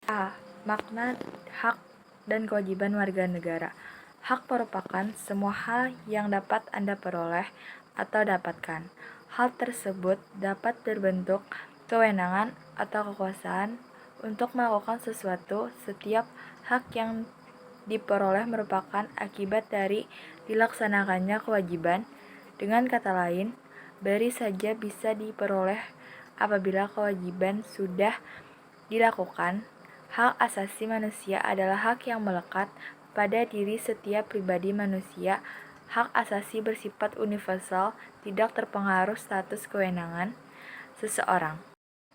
A. Makna hak dan kewajiban warga negara. Hak merupakan semua hal yang dapat Anda peroleh atau dapatkan. Hal tersebut dapat berbentuk kewenangan atau kekuasaan untuk melakukan sesuatu. Setiap hak yang diperoleh merupakan akibat dari dilaksanakannya kewajiban. Dengan kata lain, baru saja bisa diperoleh apabila kewajiban sudah dilakukan. Hak asasi manusia adalah hak yang melekat pada diri setiap pribadi manusia. Hak asasi bersifat universal, tidak terpengaruh status kewenangan seseorang.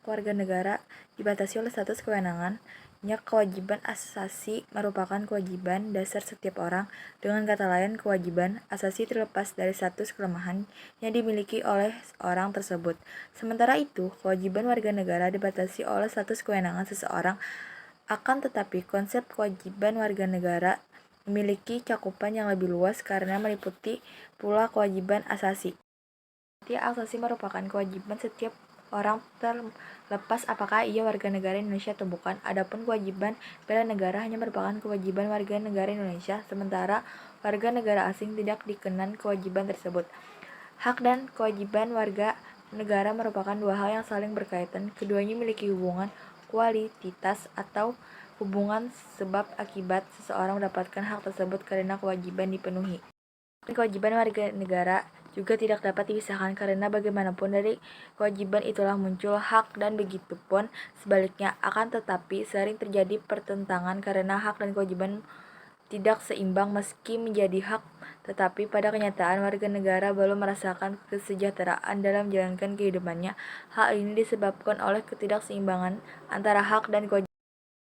Warga negara dibatasi oleh status kewenangan. Kewajiban asasi merupakan kewajiban dasar setiap orang. Dengan kata lain, kewajiban asasi terlepas dari status kelemahan yang dimiliki oleh orang tersebut. Sementara itu, kewajiban warga negara dibatasi oleh status kewenangan seseorang. Akan tetapi, konsep kewajiban warga negara memiliki cakupan yang lebih luas karena meliputi pula kewajiban asasi. Hak asasi merupakan kewajiban setiap orang terlepas apakah ia warga negara Indonesia atau bukan. Adapun kewajiban bela negara hanya merupakan kewajiban warga negara Indonesia, sementara warga negara asing tidak dikenakan kewajiban tersebut. Hak dan kewajiban warga negara merupakan dua hal yang saling berkaitan. Keduanya memiliki hubungan kualitatif atau hubungan sebab akibat. Seseorang mendapatkan hak tersebut karena kewajiban dipenuhi. Kewajiban warga negara juga tidak dapat dipisahkan karena bagaimanapun dari kewajiban itulah muncul hak dan begitu pun sebaliknya. Akan tetapi sering terjadi pertentangan karena hak dan kewajiban tidak seimbang. Meski menjadi hak, tetapi pada kenyataan warga negara belum merasakan kesejahteraan dalam menjalankan kehidupannya. Hal ini disebabkan oleh ketidakseimbangan antara hak dan kewajiban.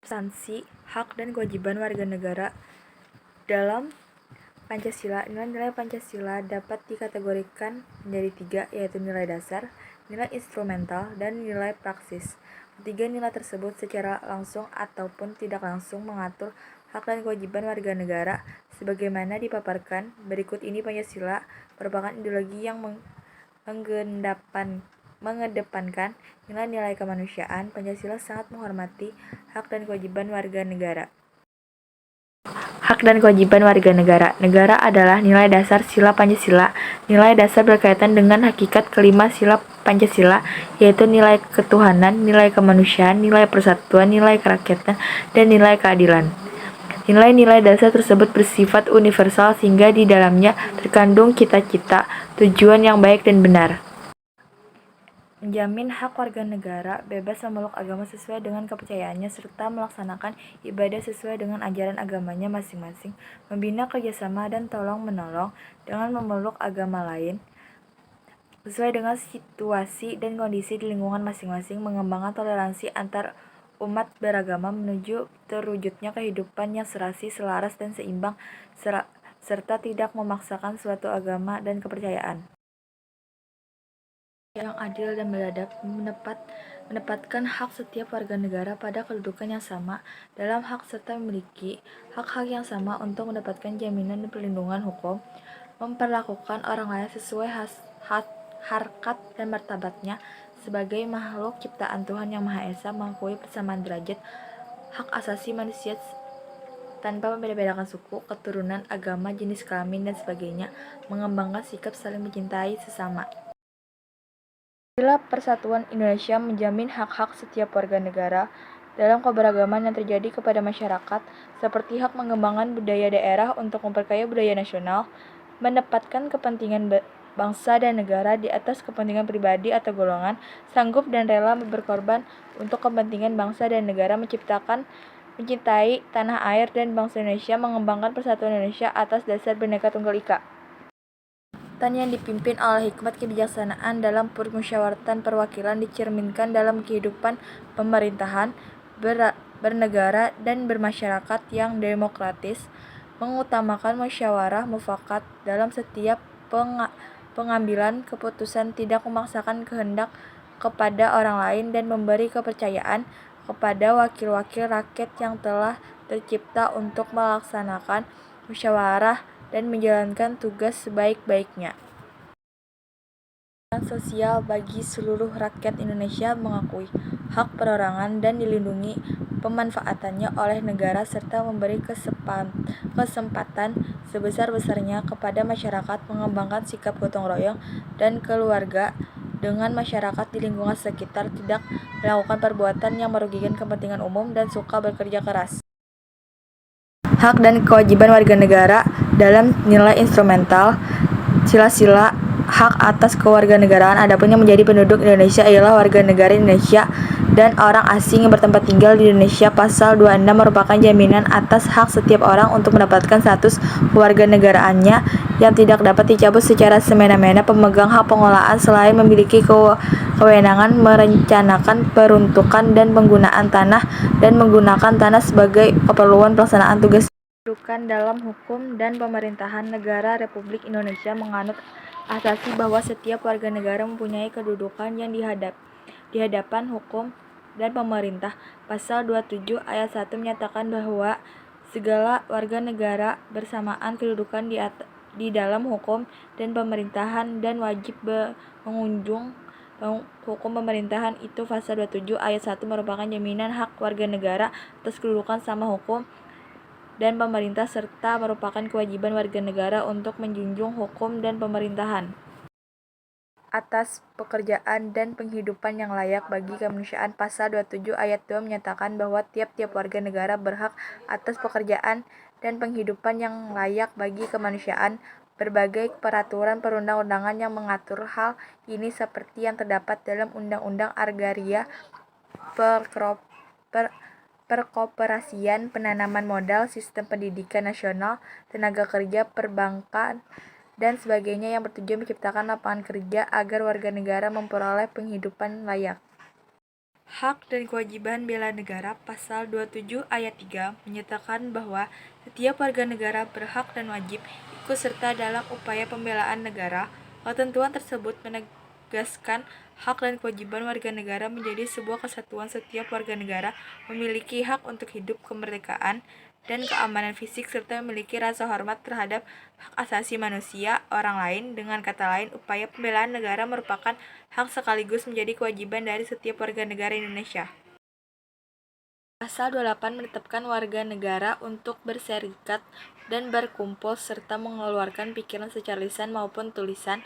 Substansi hak dan kewajiban warga negara dalam Pancasila. Nilai-nilai Pancasila dapat dikategorikan menjadi tiga, yaitu nilai dasar, nilai instrumental, dan nilai praksis. Ketiga nilai tersebut secara langsung ataupun tidak langsung mengatur hak dan kewajiban warga negara. Sebagaimana dipaparkan berikut ini, Pancasila merupakan ideologi yang mengedepankan nilai-nilai kemanusiaan. Pancasila sangat menghormati hak dan kewajiban warga negara. Hak dan kewajiban warga negara. Negara adalah nilai dasar sila Pancasila. Nilai dasar berkaitan dengan hakikat kelima sila Pancasila, yaitu nilai ketuhanan, nilai kemanusiaan, nilai persatuan, nilai kerakyatan, dan nilai keadilan. Nilai-nilai dasar tersebut bersifat universal sehingga di dalamnya terkandung cita-cita, tujuan yang baik dan benar. Menjamin hak warga negara bebas memeluk agama sesuai dengan kepercayaannya serta melaksanakan ibadah sesuai dengan ajaran agamanya masing-masing, membina kerjasama dan tolong-menolong dengan memeluk agama lain sesuai dengan situasi dan kondisi di lingkungan masing-masing, mengembangkan toleransi antar umat beragama menuju terwujudnya kehidupan yang serasi, selaras, dan seimbang, serta tidak memaksakan suatu agama dan kepercayaan yang adil dan beradab, menempatkan hak setiap warga negara pada kedudukan yang sama dalam hak serta memiliki hak-hak yang sama untuk mendapatkan jaminan dan perlindungan hukum, memperlakukan orang lain sesuai harkat dan martabatnya sebagai makhluk ciptaan Tuhan Yang Maha Esa, mengakui persamaan derajat, hak asasi manusia tanpa membeda-bedakan suku, keturunan, agama, jenis kelamin, dan sebagainya, mengembangkan sikap saling mencintai sesama. Sila Persatuan Indonesia menjamin hak-hak setiap warga negara dalam keberagaman yang terjadi kepada masyarakat, seperti hak mengembangkan budaya daerah untuk memperkaya budaya nasional, menempatkan kepentingan bangsa dan negara di atas kepentingan pribadi atau golongan, sanggup dan rela berkorban untuk kepentingan bangsa dan negara, mencintai tanah air dan bangsa Indonesia, mengembangkan persatuan Indonesia atas dasar Bhinneka Tunggal Ika. Yang dipimpin oleh hikmat kebijaksanaan dalam permusyawaratan perwakilan dicerminkan dalam kehidupan pemerintahan, bernegara, dan bermasyarakat yang demokratis, mengutamakan musyawarah mufakat dalam setiap pengambilan keputusan, tidak memaksakan kehendak kepada orang lain, dan memberi kepercayaan kepada wakil-wakil rakyat yang telah tercipta untuk melaksanakan musyawarah dan menjalankan tugas sebaik-baiknya. Sosial bagi seluruh rakyat Indonesia, mengakui hak perorangan dan dilindungi pemanfaatannya oleh negara serta memberi kesempatan sebesar-besarnya kepada masyarakat mengembangkan sikap gotong royong dan keluarga dengan masyarakat di lingkungan sekitar, tidak melakukan perbuatan yang merugikan kepentingan umum, dan suka bekerja keras. Hak dan kewajiban warga negara dalam nilai instrumental sila-sila hak atas kewarganegaraan. Adapun yang menjadi penduduk Indonesia ialah warga negara Indonesia dan orang asing yang bertempat tinggal di Indonesia. Pasal 26 merupakan jaminan atas hak setiap orang untuk mendapatkan status kewarganegaraannya yang tidak dapat dicabut secara semena-mena. Pemegang hak pengelolaan selain memiliki kewenangan merencanakan peruntukan dan penggunaan tanah dan menggunakan tanah sebagai keperluan pelaksanaan tugas. Kedudukan dalam hukum dan pemerintahan negara Republik Indonesia menganut asasi bahwa setiap warga negara mempunyai kedudukan yang di hadapan hukum dan pemerintah. Pasal 27 ayat 1 menyatakan bahwa segala warga negara bersamaan kedudukan di dalam hukum dan pemerintahan dan wajib mengunjung hukum pemerintahan itu. Pasal 27 ayat 1 merupakan jaminan hak warga negara atas kedudukan sama hukum dan pemerintah serta merupakan kewajiban warga negara untuk menjunjung hukum dan pemerintahan atas pekerjaan dan penghidupan yang layak bagi kemanusiaan. Pasal 27 ayat 2 menyatakan bahwa tiap-tiap warga negara berhak atas pekerjaan dan penghidupan yang layak bagi kemanusiaan. Berbagai peraturan perundang-undangan yang mengatur hal ini seperti yang terdapat dalam Undang-Undang Agraria, Perkoperasian, penanaman modal, sistem pendidikan nasional, tenaga kerja, perbankan, dan sebagainya yang bertujuan menciptakan lapangan kerja agar warga negara memperoleh penghidupan layak. Hak dan kewajiban bela negara. Pasal 27 ayat 3 menyatakan bahwa setiap warga negara berhak dan wajib ikut serta dalam upaya pembelaan negara. Ketentuan tersebut menegaskan hak dan kewajiban warga negara menjadi sebuah kesatuan. Setiap warga negara memiliki hak untuk hidup, kemerdekaan, dan keamanan fisik, serta memiliki rasa hormat terhadap hak asasi manusia orang lain. Dengan kata lain, upaya pembelaan negara merupakan hak sekaligus menjadi kewajiban dari setiap warga negara Indonesia. Pasal 28 menetapkan warga negara untuk berserikat dan berkumpul serta mengeluarkan pikiran secara lisan maupun tulisan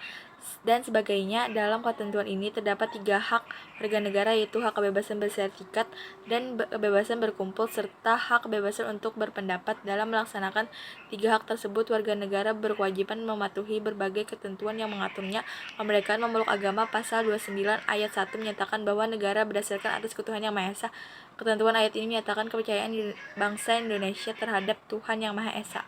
dan sebagainya. Dalam ketentuan ini terdapat 3 hak warga negara, yaitu hak kebebasan berserikat dan kebebasan berkumpul serta hak kebebasan untuk berpendapat. Dalam melaksanakan 3 hak tersebut, warga negara berkewajiban mematuhi berbagai ketentuan yang mengaturnya. Kemerdekaan memeluk agama. Pasal 29 ayat 1 menyatakan bahwa negara berdasarkan atas ketuhanan yang Maha Esa. Ketentuan ayat ini menyatakan kepercayaan bangsa Indonesia terhadap Tuhan Yang Maha Esa.